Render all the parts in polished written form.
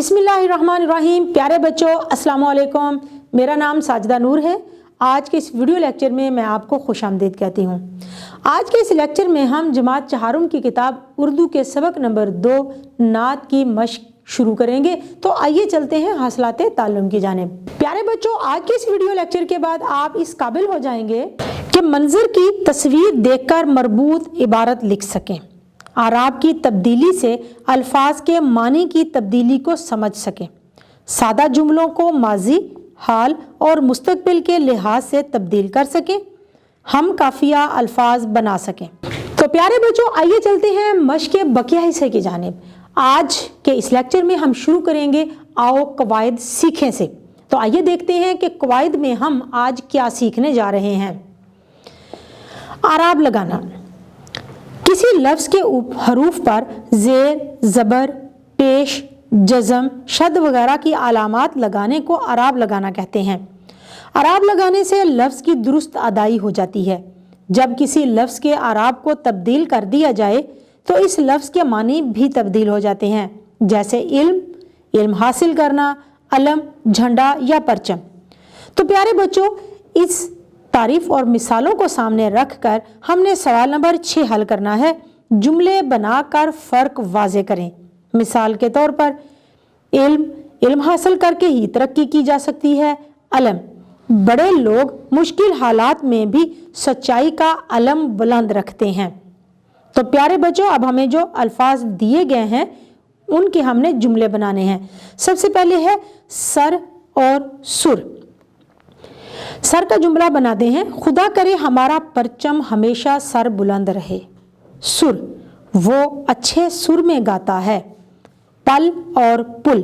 बिस्मिल्लाहिर्रहमानिर्रहीम। प्यारे बच्चों, अस्सलाम वालेकुम। मेरा नाम साजिदा नूर है। आज के इस वीडियो लेक्चर में मैं आपको खुशामदीद कहती हूँ। आज के इस लेक्चर में हम जमात चहारुम की किताब उर्दू के सबक नंबर 2 नात की मश्क शुरू करेंगे। तो आइए चलते हैं हासिलाते ताल्लुम की जानिब। प्यारे बच्चों, आज के इस वीडियो लेक्चर के बाद आप इस काबिल हो जाएंगे कि मंजर की तस्वीर देखकर मरबूत इबारत लिख सकें, आराब की तब्दीली से अल्फाज के मानी की तब्दीली को समझ सकें, सादा जुमलों को माजी, हाल और मुस्तकबिल के लिहाज से तब्दील कर सकें, हम काफिया अल्फाज बना सकें। तो प्यारे बच्चों, आइए चलते हैं मश्क के बकिया हिस्से की जानिब। आज के इस लेक्चर में हम शुरू करेंगे आओ कवायद सीखें से। तो आइए देखते हैं कि कवायद में हम आज क्या सीखने जा रहे हैं। आराब लगाना। किसी लफ्ज़ के हरूफ पर ज़ेर, ज़बर, पेश, जज़म, शद वगैरह की अलामात लगाने को आराब लगाना कहते हैं। आराब लगाने से लफ्ज़ की दुरुस्त अदाई हो जाती है। जब किसी लफ्ज़ के आराब को तब्दील कर दिया जाए तो इस लफ्ज़ के मानी भी तब्दील हो जाते हैं, जैसे इल्म, इल्म हासिल करना, अलम, झंडा या परचम। तो प्यारे बच्चों, इस तारीफ और मिसालों को सामने रखकर हमने सवाल नंबर 6 हल करना है। जुमले बनाकर फ़र्क वाज़े करें। मिसाल के तौर पर इल्म हासिल करके ही तरक्की की जा सकती है। अलम, बड़े लोग मुश्किल हालात में भी सच्चाई का अलम बुलंद रखते हैं। तो प्यारे बच्चों, अब हमें जो अल्फाज दिए गए हैं उनके हमने जुमले बनाने हैं। सबसे पहले है सर और सुर। सर का जुमला बनाते हैं। खुदा करे हमारा परचम हमेशा सर बुलंद रहे। सुर, वो अच्छे सुर में गाता है। पल और पुल।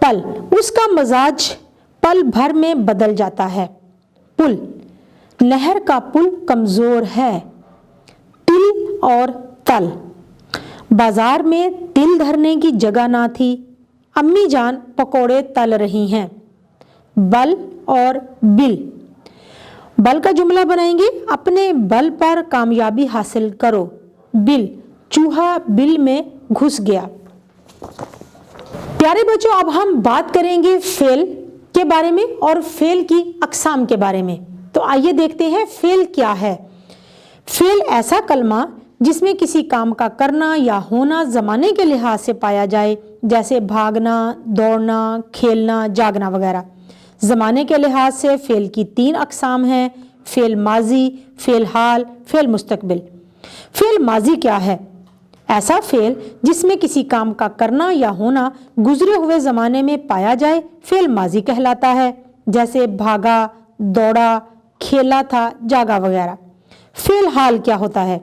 पल, उसका मजाज पल भर में बदल जाता है। पुल, नहर का पुल कमजोर है। तिल और तल, बाजार में तिल धरने की जगह ना थी, अम्मी जान पकोड़े तल रही हैं। बल और बिल। बल का जुमला बनाएंगे। अपने बल पर कामयाबी हासिल करो। बिल, चूहा बिल में घुस गया। प्यारे बच्चों, अब हम बात करेंगे फेल के बारे में और फेल की अकसाम के बारे में। तो आइए देखते हैं फेल क्या है। फेल ऐसा कलमा जिसमें किसी काम का करना या होना ज़माने के लिहाज से पाया जाए, जैसे भागना, दौड़ना, खेलना, जागना वगैरह। ज़माने के लिहाज से फ़ेल की 3 अक़साम हैं। फ़ेल माजी, फ़ेल हाल, फ़ेल मुस्तकबिल। फ़ेल माजी क्या है? ऐसा फ़ेल जिसमें किसी काम का करना या होना गुजरे हुए ज़माने में पाया जाए, फ़ेल माजी कहलाता है, जैसे भागा, दौड़ा, खेला था, जागा वगैरह। फ़ेल हाल क्या होता है?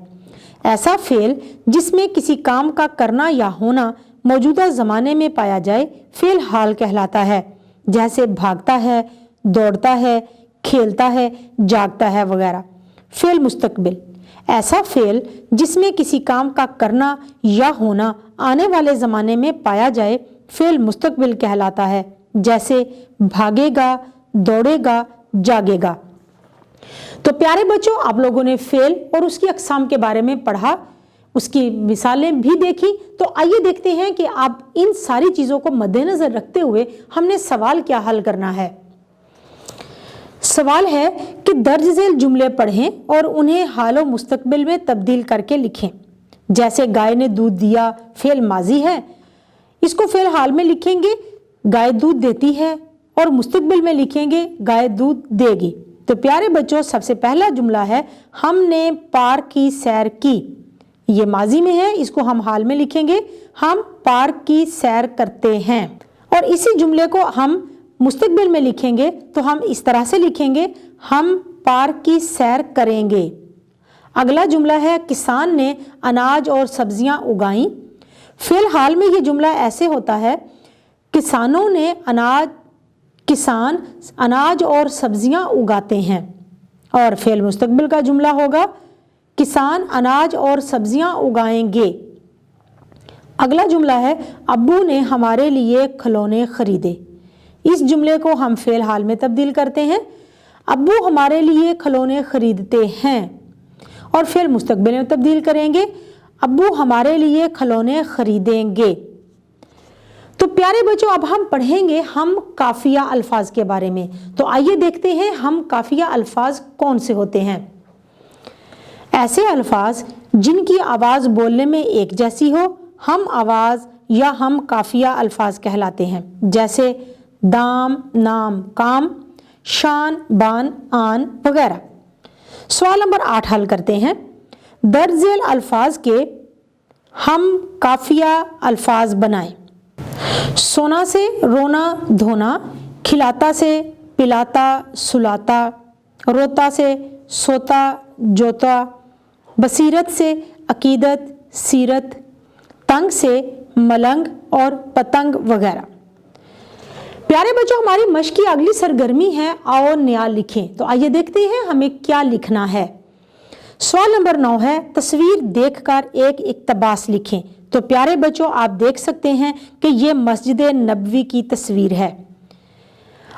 ऐसा फ़ेल जिसमें किसी काम का करना या होना मौजूदा ज़माने में पाया जाए, फ़ेल हाल कहलाता है, जैसे भागता है, दौड़ता है, खेलता है, जागता है वगैरह। फ़ेल मुस्तकबिल, ऐसा फ़ेल जिसमें किसी काम का करना या होना आने वाले ज़माने में पाया जाए, फ़ेल मुस्तकबिल कहलाता है, जैसे भागेगा, दौड़ेगा, जागेगा। तो प्यारे बच्चों, आप लोगों ने फ़ेल और उसकी अक़साम के बारे में पढ़ा, उसकी मिसालें भी देखी। तो आइए देखते हैं कि आप इन सारी चीज़ों को मद्देनज़र रखते हुए हमने सवाल क्या हल करना है। सवाल है कि दर्ज झेल जुमले पढ़ें और उन्हें हाल और मुस्तकबिल में तब्दील करके लिखें। जैसे गाय ने दूध दिया, फ़ेल माजी है, इसको फ़ेल हाल में लिखेंगे गाय दूध देती है, और मुस्तकबिल में लिखेंगे गाय दूध देगी। तो प्यारे बच्चों, सबसे पहला जुमला है हमने पार्क की सैर की। ये माजी में है, इसको हम हाल में लिखेंगे हम पार्क की सैर करते हैं। और इसी जुमले को हम मुस्तकबिल में लिखेंगे तो हम इस तरह से लिखेंगे हम पार्क की सैर करेंगे। अगला जुमला है किसान ने अनाज और सब्जियां उगाई। फिलहाल में ये जुमला ऐसे होता है किसान अनाज और सब्जियां उगाते हैं। और फेल मुस्तकबिल का जुमला होगा किसान अनाज और सब्जियां उगाएंगे। अगला जुमला है अब्बू ने हमारे लिए खिलौने खरीदे। इस जुमले को हम फेल हाल में तब्दील करते हैं, अब्बू हमारे लिए खिलौने खरीदते हैं। और फेल मुस्तकबिल में तब्दील करेंगे अब्बू हमारे लिए खिलौने खरीदेंगे। تو پیارے بچوں اب ہم پڑھیںگے ہم قافیہ الفاظ کے بارے میں۔ تو آئیے دیکھتے ہیں ہم قافیہ الفاظ کون سے ہوتے ہیں۔ ایسے الفاظ جن کی آواز بولنے میں ایک جیسی ہو ہم آواز یا ہم قافیہ الفاظ کہلاتے ہیں، جیسے دام، نام، کام، شان، بان، آن وغیرہ۔ سوال نمبر 8 حل کرتے ہیں۔ درج ذیل الفاظ کے ہم قافیہ الفاظ بنائیں۔ سونا سے رونا دھونا، کھلاتا سے پلاتا سلاتا، روتا سے سوتا جوتا، بصیرت سے عقیدت سیرت، تنگ سے ملنگ اور پتنگ وغیرہ۔ پیارے بچوں ہماری مشق کی اگلی سرگرمی ہے آؤ نیا لکھیں۔ تو آئیے دیکھتے ہیں ہمیں کیا لکھنا ہے۔ سوال نمبر 9 ہے تصویر دیکھ کر ایک اقتباس لکھیں۔ تو پیارے بچوں آپ دیکھ سکتے ہیں کہ یہ مسجد نبوی کی تصویر ہے۔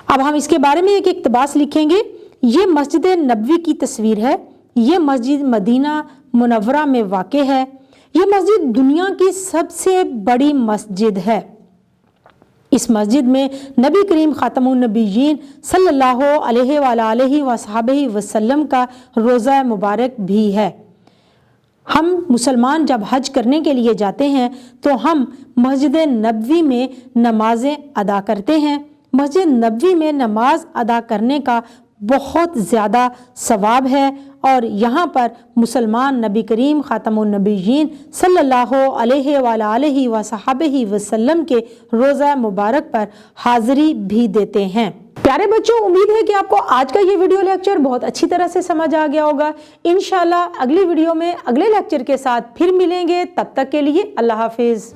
اب ہم اس کے بارے میں ایک اقتباس لکھیں گے۔ یہ مسجد نبوی کی تصویر ہے۔ یہ مسجد مدینہ منورہ میں واقع ہے۔ یہ مسجد دنیا کی سب سے بڑی مسجد ہے۔ اس مسجد میں نبی کریم خاتم النبیین صلی اللہ علیہ وآلہ وصحبہ وسلم کا روضہ مبارک بھی ہے۔ ہم مسلمان جب حج کرنے کے لیے جاتے ہیں تو ہم مسجد نبوی میں نمازیں ادا کرتے ہیں۔ مسجد نبوی میں نماز ادا کرنے کا بہت زیادہ ثواب ہے اور یہاں پر مسلمان نبی کریم خاتم النبیین صلی اللہ علیہ وآلہ وصحبہ وسلم کے روضہ مبارک پر حاضری بھی دیتے ہیں۔ پیارے بچوں امید ہے کہ آپ کو آج کا یہ ویڈیو لیکچر بہت اچھی طرح سے سمجھ آ گیا ہوگا۔ انشاءاللہ اگلی ویڈیو میں اگلے لیکچر کے ساتھ پھر ملیں گے، تب تک کے لیے اللہ حافظ۔